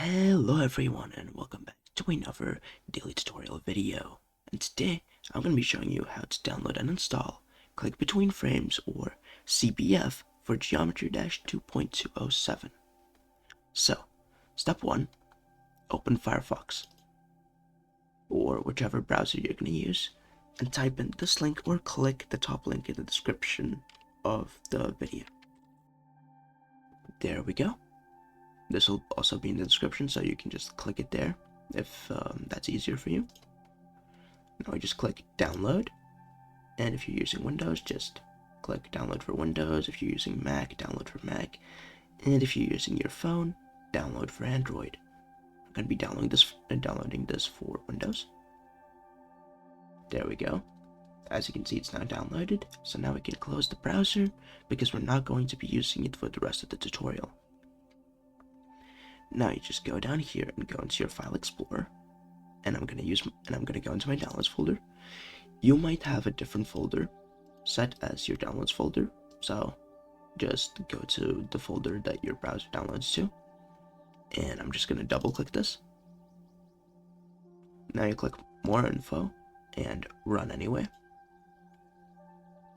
Hello everyone and welcome back to another daily tutorial video. And today I'm going to be showing you how to download and install Click Between Frames or CBF for Geometry Dash 2.207. So, step 1, open Firefox or whichever browser you're going to use and type in this link or click the top link in the description of the video. There we go. This will also be in the description, so you can just click it there if that's easier for you. Now we just click download, and if you're using Windows, just click download for Windows. If you're using Mac, download for Mac, and if you're using your phone, download for Android. I'm going to be downloading this for Windows. There we go. As you can see, it's now downloaded, so now we can close the browser because we're not going to be using it for the rest of the tutorial. Now you just go down here and go into your File Explorer, and I'm gonna go into my Downloads folder. You might have a different folder set as your Downloads folder, so just go to the folder that your browser downloads to, and I'm just gonna double click this. Now you click More Info and Run Anyway.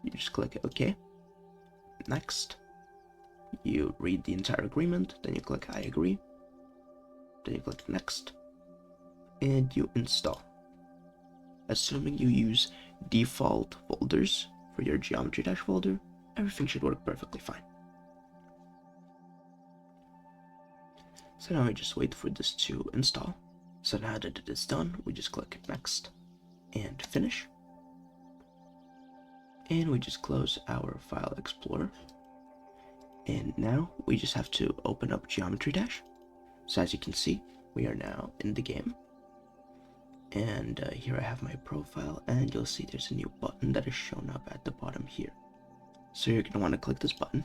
You just click OK. Next, you read the entire agreement, then you click I agree. Then you click Next, and you install. Assuming you use default folders for your Geometry Dash folder, everything should work perfectly fine. So now we just wait for this to install. So now that it is done, we just click Next and Finish. And we just close our File Explorer. And now we just have to open up Geometry Dash. So as you can see, we are now in the game, and here I have my profile, and you'll see there's a new button that is shown up at the bottom here. So you're going to want to click this button.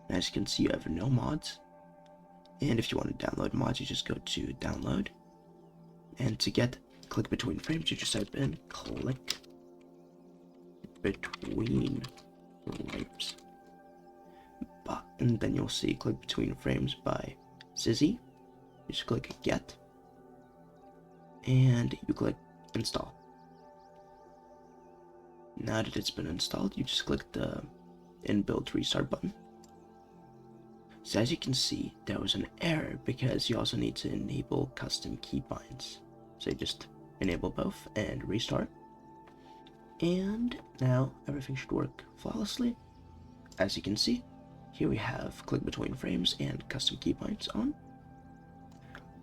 And as you can see, you have no mods, and if you want to download mods, you just go to download, and to get Click Between Frames, you just type in Click Between Frames, and then you'll see Click Between Frames by Sizzy. You just click Get, and you click Install. Now that it's been installed, you just click the inbuilt restart button. So as you can see, there was an error because you also need to enable custom keybinds. So you just enable both and restart. And now everything should work flawlessly. As you can see, here we have Click Between Frames and custom keybinds on.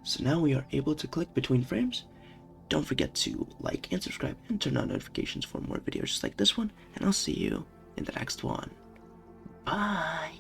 So now we are able to click between frames. Don't forget to like and subscribe and turn on notifications for more videos just like this one, and I'll see you in the next one. Bye!